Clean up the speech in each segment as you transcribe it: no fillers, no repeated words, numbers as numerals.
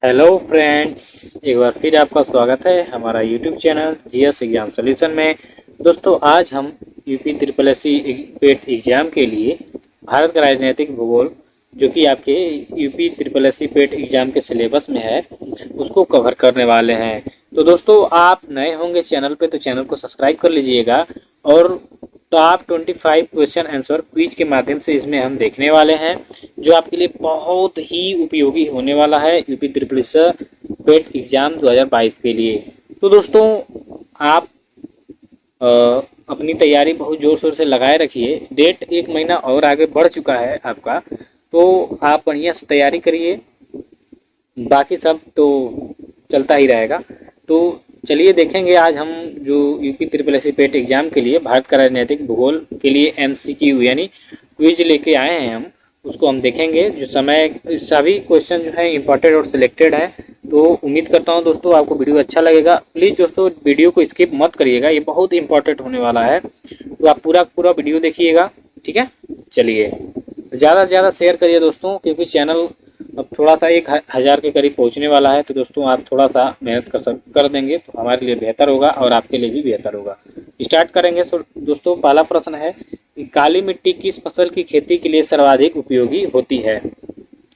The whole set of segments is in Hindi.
हेलो फ्रेंड्स, एक बार फिर आपका स्वागत है हमारा YouTube channel GS exam solution में। दोस्तों, आज हम यूपी ट्रिपल एससी पेट एग्ज़ाम के लिए भारत का राजनीतिक भूगोल जो कि आपके यूपी ट्रिपल एससी पेट एग्ज़ाम के सिलेबस में है उसको कवर करने वाले हैं। तो दोस्तों, आप नए होंगे चैनल पे तो चैनल को सब्सक्राइब कर लीजिएगा और टॉप 25 क्वेश्चन आंसर क्विज के माध्यम से इसमें हम देखने वाले हैं जो आपके लिए बहुत ही उपयोगी होने वाला है यूपी ट्रिपल एससी पेट एग्ज़ाम 2022 के लिए। तो दोस्तों, आप अ, अपनी तैयारी बहुत ज़ोर शोर से लगाए रखिए। डेट एक महीना और आगे बढ़ चुका है आपका, तो आप बढ़िया से तैयारी करिए। बाकी सब तो चलता ही रहेगा। तो चलिए देखेंगे आज हम जो यूपी ट्रिपल एससी पेट एग्ज़ाम के लिए भारत का राजनीतिक भूगोल के लिए एमसीक्यू यानी क्विज लेके आए हैं हम, उसको हम देखेंगे। जो समय सभी क्वेश्चन जो है इंपॉर्टेंट और सिलेक्टेड है। तो उम्मीद करता हूँ दोस्तों आपको वीडियो अच्छा लगेगा। प्लीज़ दोस्तों वीडियो को स्किप मत करिएगा, ये बहुत इंपॉर्टेंट होने वाला है। तो आप पूरा वीडियो देखिएगा, ठीक है। चलिए, ज़्यादा से ज़्यादा शेयर करिए दोस्तों, क्योंकि चैनल अब थोड़ा सा 1000 के करीब पहुंचने वाला है। तो दोस्तों आप थोड़ा सा मेहनत कर देंगे तो हमारे लिए बेहतर होगा और आपके लिए भी बेहतर होगा। स्टार्ट करेंगे। दोस्तों, पहला प्रश्न है कि काली मिट्टी किस फसल की खेती के लिए सर्वाधिक उपयोगी होती है।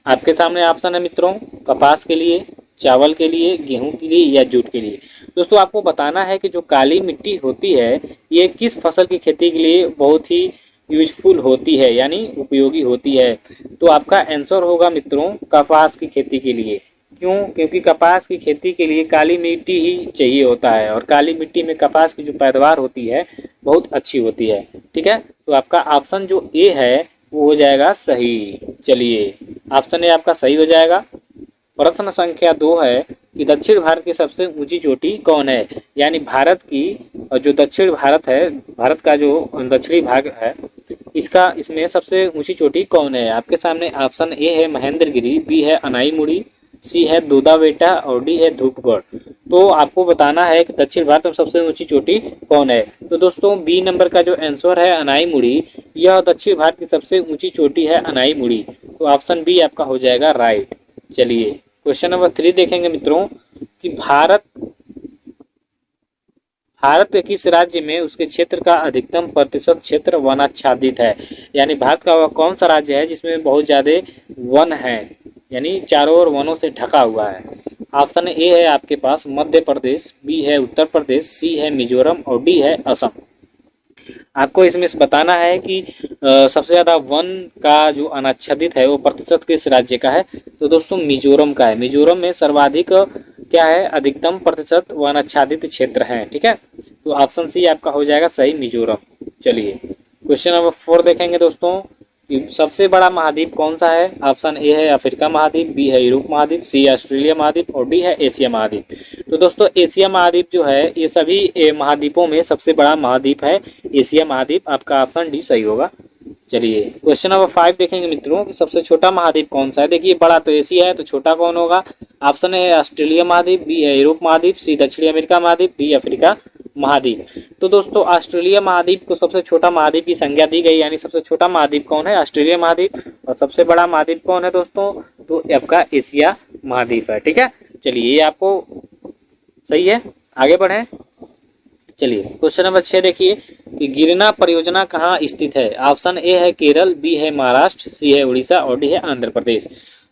आपके सामने ऑप्शन है मित्रों, कपास के लिए, चावल के लिए, गेहूं के लिए या जूट के लिए। दोस्तों, आपको बताना है कि जो काली मिट्टी होती है ये किस फसल की खेती के लिए बहुत ही यूजफुल होती है यानी उपयोगी होती है। तो आपका आंसर होगा मित्रों कपास की खेती के लिए। क्यों? क्योंकि कपास की खेती के लिए काली मिट्टी ही चाहिए होता है और काली मिट्टी में कपास की जो पैदावार होती है बहुत अच्छी होती है, ठीक है। तो आपका ऑप्शन जो ए है वो हो जाएगा सही। चलिए, ऑप्शन ए आपका सही हो जाएगा। प्रश्न संख्या 2 है कि दक्षिण भारत की सबसे ऊंची चोटी कौन है। यानी भारत की जो दक्षिण भारत है, भारत का जो दक्षिणी भाग है, इसमें सबसे ऊंची चोटी कौन है। आपके सामने ऑप्शन ए है महेंद्रगिरी, बी है अनाईमुड़ी, सी है दोदा बेटा और डी है धूपगढ़। तो आपको बताना है कि दक्षिण भारत में सबसे ऊंची चोटी कौन है। तो दोस्तों, बी नंबर का जो आंसर है अनाईमुड़ी, यह दक्षिण भारत की सबसे ऊंची चोटी है अनाईमुड़ी। तो ऑप्शन बी आपका हो जाएगा राइट। चलिए, क्वेश्चन नंबर 3 देखेंगे मित्रों कि भारत के किस राज्य में उसके क्षेत्र का अधिकतम प्रतिशत क्षेत्र वनाच्छादित है। यानी भारत का वह कौन सा राज्य है जिसमें बहुत ज़्यादा वन है, यानी चारों ओर वनों से ढका हुआ है। ऑप्शन ए है आपके पास मध्य प्रदेश, बी है उत्तर प्रदेश, सी है मिजोरम और डी है असम। आपको इसमें से बताना है कि सबसे ज़्यादा वन का जो अनाच्छादित है वो प्रतिशत किस राज्य का है। तो दोस्तों मिजोरम का है। मिजोरम में सर्वाधिक क्या है, अधिकतम प्रतिशत वन आच्छादित क्षेत्र है, ठीक है। तो ऑप्शन सी आपका हो जाएगा सही, मिजोरम। चलिए, क्वेश्चन नंबर 4 देखेंगे दोस्तों कि सबसे बड़ा महाद्वीप कौन सा है। ऑप्शन ए है अफ्रीका महाद्वीप, बी है यूरोप महाद्वीप, सी है ऑस्ट्रेलिया महाद्वीप और डी है एशिया महाद्वीप। तो दोस्तों, एशिया महाद्वीप जो है ये सभी महाद्वीपों में सबसे बड़ा महाद्वीप है एशिया महाद्वीप। आपका ऑप्शन डी सही होगा। चलिए, क्वेश्चन नंबर 5 देखेंगे मित्रों कि सबसे छोटा महाद्वीप कौन सा है। देखिए, बड़ा तो एशिया है तो छोटा कौन होगा। ऑप्शन है ऑस्ट्रेलिया महाद्वीप, बी है यूरोप महाद्वीप, सी दक्षिणी अमेरिका महाद्वीप, डी अफ्रीका महाद्वीप। तो दोस्तों, ऑस्ट्रेलिया महाद्वीप को सबसे छोटा महाद्वीप की संज्ञा दी गई, यानी सबसे छोटा महाद्वीप कौन है, ऑस्ट्रेलिया महाद्वीप। और सबसे बड़ा महाद्वीप कौन है दोस्तों, तो आपका एशिया महाद्वीप है, ठीक है। चलिए, ये आपको सही है। आगे बढ़ें। चलिए, क्वेश्चन नंबर 6 देखिए कि गिरना परियोजना कहाँ स्थित है। ऑप्शन ए है केरल, बी है महाराष्ट्र, सी है उड़ीसा और डी है आंध्र प्रदेश।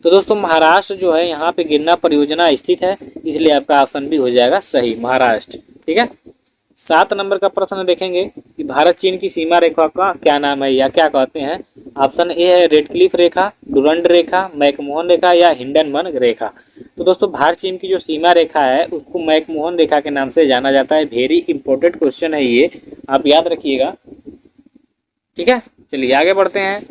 तो दोस्तों, महाराष्ट्र जो है यहाँ पे गिरना परियोजना स्थित है, इसलिए आपका ऑप्शन बी हो जाएगा सही, महाराष्ट्र, ठीक है। 7 नंबर का प्रश्न देखेंगे कि भारत चीन की सीमा रेखा का क्या नाम है या क्या कहते हैं। ऑप्शन ए है रेडक्लिफ रेखा, डुरंड रेखा, मैकमोहन रेखा या हिंडनबर्ग रेखा। तो दोस्तों, भारत चीन की जो सीमा रेखा है उसको मैकमोहन रेखा के नाम से जाना जाता है। वेरी इंपॉर्टेंट क्वेश्चन है ये, आप याद रखिएगा, ठीक है। चलिए, आगे बढ़ते हैं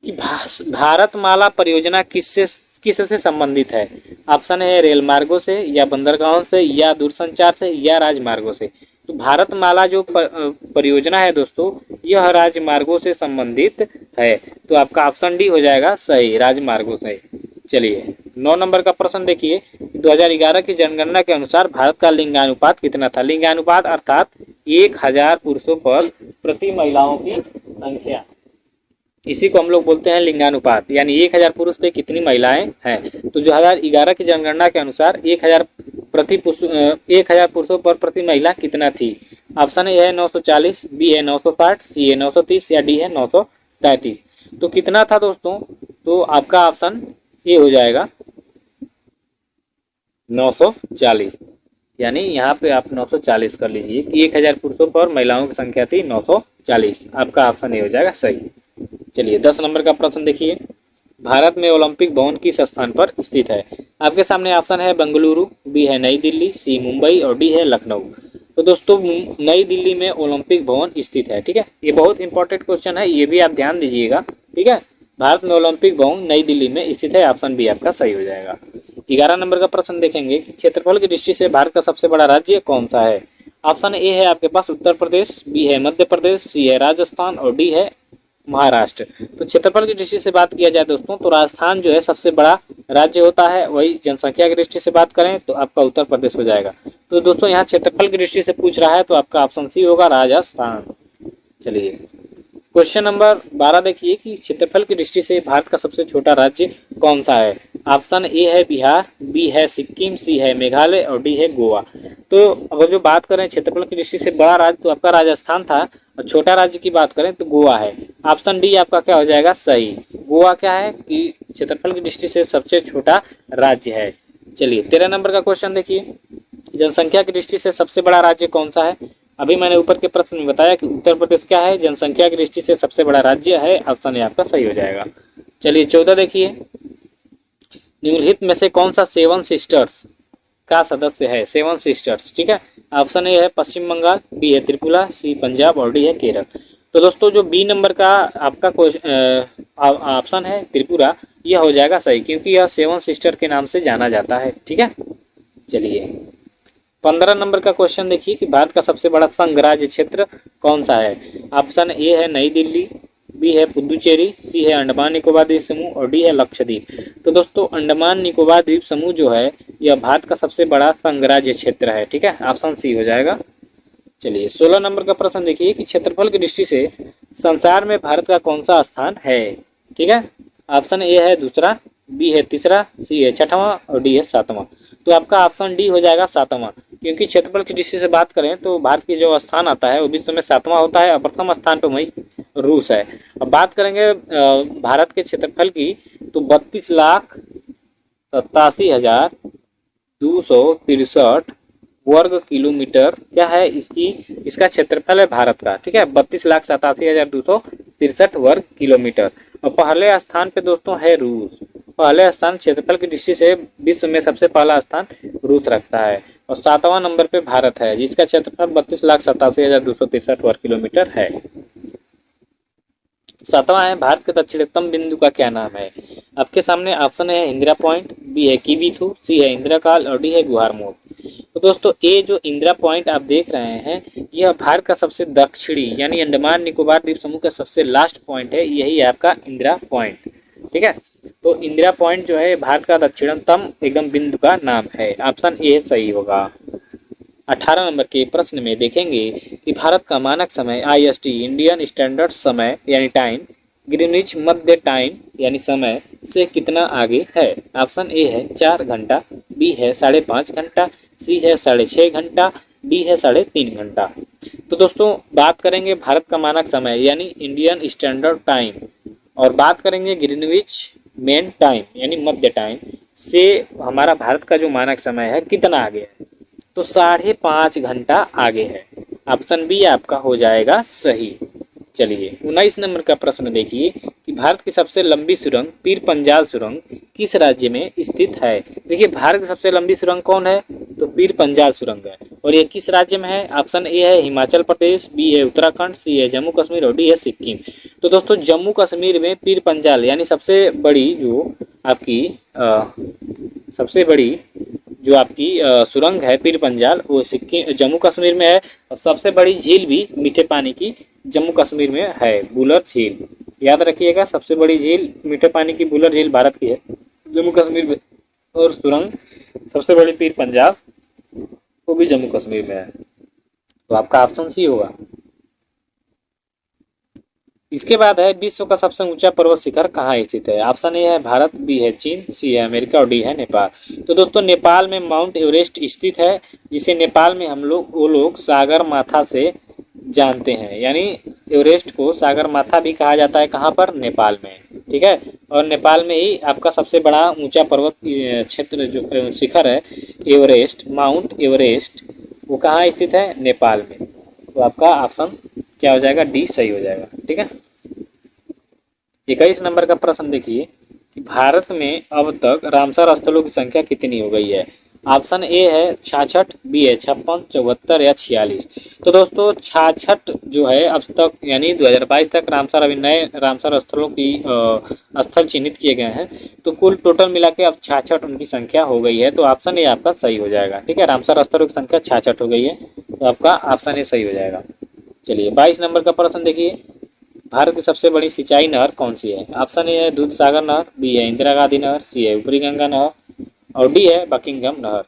कि भारतमाला परियोजना किससे संबंधित है। ऑप्शन है रेल मार्गों से या बंदरगाहों से या दूरसंचार से या राजमार्गों से। तो भारतमाला जो परियोजना है दोस्तों, यह राजमार्गों से संबंधित है। तो आपका ऑप्शन डी हो जाएगा सही, राजमार्गों से। चलिए, 9 नंबर का प्रश्न देखिए, 2011 की जनगणना के अनुसार भारत का लिंगानुपात कितना था। लिंगानुपात अर्थात 1000 पुरुषों पर प्रति महिलाओं की संख्या। इसी को हम लोग बोलते हैं लिंगानुपात, यानी 1000 पुरुष पे कितनी महिलाएं हैं। तो 2011 की जनगणना के अनुसार 1000 पुरुषों पर प्रति महिला कितना थी। ऑप्शन ए है 940, बी है 960, सी है 930 या डी है 933। तो कितना था दोस्तों, तो आपका ऑप्शन ए हो जाएगा 940, यानी यहाँ पे आप 940 कर लीजिए कि 1000 पुरुषों पर महिलाओं की संख्या थी 940। आपका ऑप्शन ए हो जाएगा सही। चलिए 10 नंबर का प्रश्न देखिए, भारत में ओलंपिक भवन किस स्थान पर स्थित है। आपके सामने ऑप्शन है बेंगलुरु, बी है नई दिल्ली, सी मुंबई और डी है लखनऊ। तो दोस्तों नई दिल्ली में ओलंपिक भवन स्थित है। ठीक है, ये बहुत इंपॉर्टेंट क्वेश्चन है, ये भी आप ध्यान दीजिएगा। ठीक है, भारत में ओलंपिक भवन नई दिल्ली में स्थित है, ऑप्शन बी आपका सही हो जाएगा। 11 नंबर का प्रश्न देखेंगे कि क्षेत्रफल की दृष्टि से भारत का सबसे बड़ा राज्य कौन सा है। ऑप्शन ए है आपके पास उत्तर प्रदेश, बी है मध्य प्रदेश, सी है राजस्थान और डी है महाराष्ट्र। तो क्षेत्रफल की दृष्टि से बात किया जाए दोस्तों, तो राजस्थान जो है सबसे बड़ा राज्य होता है। वही जनसंख्या की दृष्टि से बात करें तो आपका उत्तर प्रदेश हो जाएगा। तो दोस्तों यहाँ क्षेत्रफल की दृष्टि से पूछ रहा है, तो आपका ऑप्शन सी होगा राजस्थान। चलिए क्वेश्चन नंबर 12 देखिए कि क्षेत्रफल की दृष्टि से भारत का सबसे छोटा राज्य कौन सा है। ऑप्शन ए है बिहार, बी है सिक्किम, सी है मेघालय और डी है गोवा। तो अगर जो बात करें क्षेत्रफल की दृष्टि से बड़ा राज्य तो आपका राजस्थान था, और छोटा राज्य की बात करें तो गोवा है। ऑप्शन डी आपका क्या हो जाएगा सही। गोवा क्या है कि क्षेत्रफल की दृष्टि से सबसे छोटा राज्य है। चलिए 13 नंबर का क्वेश्चन देखिए, जनसंख्या की दृष्टि से सबसे बड़ा राज्य कौन सा है। अभी मैंने ऊपर के प्रश्न में बताया कि उत्तर प्रदेश क्या है, जनसंख्या की दृष्टि से सबसे बड़ा राज्य है, ऑप्शन ए आपका सही हो जाएगा। चलिए 14 देखिए, निम्नलिखित में से कौन सा सेवन सिस्टर्स का सदस्य है। सेवन सिस्टर्स, ठीक है, ऑप्शन ए है पश्चिम बंगाल, बी है त्रिपुरा, सी पंजाब और डी है केरल। तो दोस्तों जो बी नंबर का आपका ऑप्शन है त्रिपुरा, यह हो जाएगा सही, क्योंकि यह सेवन सिस्टर के नाम से जाना जाता है। ठीक है, चलिए 15 नंबर का क्वेश्चन देखिए कि भारत का सबसे बड़ा संघ राज्य क्षेत्र कौन सा है। ऑप्शन ए है नई दिल्ली, बी है पुदुचेरी, सी है अंडमान निकोबार द्वीप समूह और डी है लक्षद्वीप। तो दोस्तों अंडमान निकोबार द्वीप समूह जो है यह भारत का सबसे बड़ा संघ राज्य क्षेत्र है। ठीक है, ऑप्शन सी हो जाएगा। चलिए 16 नंबर का प्रश्न देखिए कि क्षेत्रफल की दृष्टि से संसार में भारत का कौन सा स्थान है। ठीक है, ऑप्शन ए है दूसरा, बी है तीसरा, सी है छठवां और डी है सातवां। तो आपका ऑप्शन डी हो जाएगा सातवां, क्योंकि क्षेत्रफल की दृष्टि से बात करें तो भारत की जो स्थान आता है वो विश्व में सातवां होता है और प्रथम स्थान पर वही रूस है। अब बात करेंगे भारत के क्षेत्रफल की, तो 32,87,263 वर्ग किलोमीटर क्या है इसका क्षेत्रफल है भारत का। ठीक है, 32,87,263 वर्ग किलोमीटर। और पहले स्थान पे दोस्तों है रूस। पहले स्थान क्षेत्रफल की दृष्टि से विश्व में सबसे पहला स्थान रूस रखता है, और सातवां नंबर पे भारत है जिसका क्षेत्रफल 32,87,263 वर्ग किलोमीटर है। सातवां है भारत के दक्षिणतम बिंदु का क्या नाम है। आपके सामने ऑप्शन है इंदिरा पॉइंट, बी है किवीथू, सी है इंदिरा काल और डी है गुहार मोड़। तो दोस्तों ये जो इंदिरा पॉइंट आप देख रहे हैं यह भारत का सबसे दक्षिणी यानी अंडमान निकोबार द्वीप समूह का सबसे लास्ट पॉइंट है, यही है आपका इंदिरा पॉइंट। ठीक है, तो इंदिरा पॉइंट जो है भारत का दक्षिणतम एकदम बिंदु का नाम है, ऑप्शन ए सही होगा। 18 नंबर के प्रश्न में देखेंगे कि भारत का मानक समय IST इंडियन स्टैंडर्ड समय यानी टाइम ग्रीनिच मध्य टाइम यानी समय से कितना आगे है। ऑप्शन ए है 4 घंटा, बी है 5.5 घंटा, सी है 6.5 घंटा, डी है 3.5 घंटा। तो दोस्तों बात करेंगे भारत का मानक समय यानी इंडियन स्टैंडर्ड टाइम, और बात करेंगे ग्रीनविच मेन टाइम यानी मध्य टाइम से हमारा भारत का जो मानक समय है कितना आगे है, तो 5.5 घंटा आगे है। ऑप्शन बी आपका हो जाएगा सही। चलिए 19 नंबर का प्रश्न देखिए कि भारत की सबसे लंबी सुरंग पीर पंजाल सुरंग किस राज्य में स्थित है। देखिए भारत की सबसे लंबी सुरंग कौन है, तो पीर पंजाल सुरंग है, और ये किस राज्य में है। ऑप्शन ए है हिमाचल प्रदेश, बी है उत्तराखंड, सी है जम्मू कश्मीर और डी है सिक्किम। तो दोस्तों जम्मू कश्मीर में पीर पंजाल यानी सबसे बड़ी जो आपकी सुरंग है पीर पंजाल वो सिक्किम जम्मू कश्मीर में है, और सबसे बड़ी झील भी मीठे पानी की जम्मू कश्मीर में है, बुलर झील। याद रखिएगा सबसे बड़ी झील मीठे पानी की बुलर झील भारत की है जम्मू कश्मीर में, और सुरंग सबसे बड़ी पीर पंजाल वो भी जम्मू कश्मीर में है। तो आपका ऑप्शन सी होगा। इसके बाद है विश्व का सबसे ऊंचा पर्वत शिखर कहाँ स्थित है। ऑप्शन ए है भारत, बी है चीन, सी है अमेरिका और डी है नेपाल। तो दोस्तों नेपाल में माउंट एवरेस्ट स्थित है, जिसे नेपाल में हम लोग वो लोग सागर माथा से जानते हैं, यानी एवरेस्ट को सागर माथा भी कहा जाता है। कहाँ पर? नेपाल में, ठीक है। और नेपाल में ही आपका सबसे बड़ा ऊंचा पर्वत क्षेत्र जो शिखर है एवरेस्ट, माउंट एवरेस्ट, वो कहाँ स्थित है? नेपाल में। तो आपका ऑप्शन क्या हो जाएगा? डी सही हो जाएगा, ठीक है। 21 नंबर का प्रश्न देखिए कि भारत में अब तक रामसर स्थलों की संख्या कितनी हो गई है। ऑप्शन ए है 66, बी है 56, 74 या 46। तो दोस्तों 66 जो है अब तक यानी 2022 तक रामसर अभी नए रामसर स्थलों की स्थल चिन्हित किए गए हैं। तो कुल टोटल मिला के अब 66 उनकी संख्या हो गई है। तो ऑप्शन ए आपका सही हो जाएगा, ठीक है। रामसर स्थलों की संख्या 66 हो गई है, तो आपका ऑप्शन ए सही हो जाएगा। चलिए 22 नंबर का प्रश्न देखिए, भारत की सबसे बड़ी सिंचाई नहर कौन सी है। ऑप्शन ए है दूध सागर नहर, बी है इंदिरा गांधी नहर, सी है ऊपरी गंगा नहर और डी है बकिंघम नहर।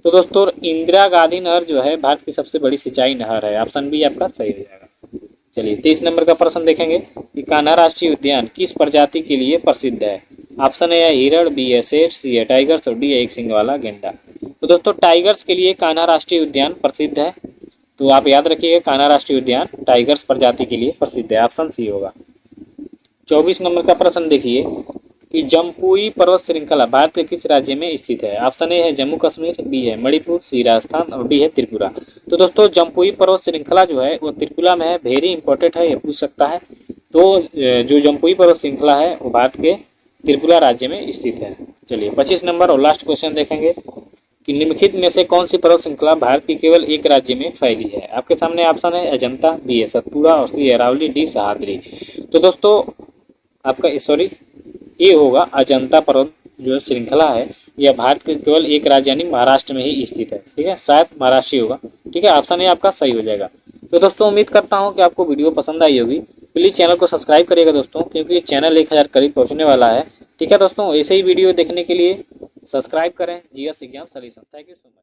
तो दोस्तों इंदिरा गांधी नहर जो है भारत की सबसे बड़ी सिंचाई नहर है। ऑप्शन बी आपका सही हो जाएगा। चलिए 23 नंबर का प्रश्न देखेंगे कि कान्हा राष्ट्रीय उद्यान किस प्रजाति के लिए प्रसिद्ध है। ऑप्शन ए है हिरण, बी है शेर, सी है टाइगर्स और डी है एक सिंग वाला गेंडा। तो दोस्तों टाइगर्स के लिए कान्हा राष्ट्रीय उद्यान प्रसिद्ध है। तो आप याद रखिएगा कान्हा राष्ट्रीय उद्यान टाइगर्स प्रजाति के लिए प्रसिद्ध है, ऑप्शन सी होगा। 24 नंबर का प्रश्न देखिए कि जम्पुई पर्वत श्रृंखला भारत के किस राज्य में स्थित है। ऑप्शन ए है जम्मू कश्मीर, बी है मणिपुर, सी राजस्थान और डी है त्रिपुरा। तो दोस्तों जम्पुई पर्वत श्रृंखला जो है वो त्रिपुरा में है। वेरी इंपॉर्टेंट है, ये पूछ सकता है। तो जो जम्पुई पर्वत श्रृंखला है वो भारत के त्रिपुरा राज्य में स्थित है। चलिए 25 नंबर और लास्ट क्वेश्चन देखेंगे कि निम्नलिखित में से कौन सी पर्वत श्रृंखला भारत की केवल एक राज्य में फैली है। आपके सामने ऑप्शन है अजंता, बी है सतपुड़ा और सी है अरावली, डी सह्याद्री। तो दोस्तों आपका ये होगा अजंता पर्वत जो श्रृंखला है यह भारत के केवल एक राज्य यानी महाराष्ट्र में ही स्थित है, ठीक है। शायद महाराष्ट्र ही होगा, ठीक है। ऑप्शन ए आपका सही हो जाएगा। तो दोस्तों उम्मीद करता हूँ कि आपको वीडियो पसंद आई होगी। प्लीज़ चैनल को सब्सक्राइब करिएगा दोस्तों, क्योंकि ये चैनल 1000 करीब पहुँचने वाला है, ठीक है दोस्तों। ऐसे ही वीडियो देखने के लिए सब्सक्राइब करें GS exam solution. Thank you so much.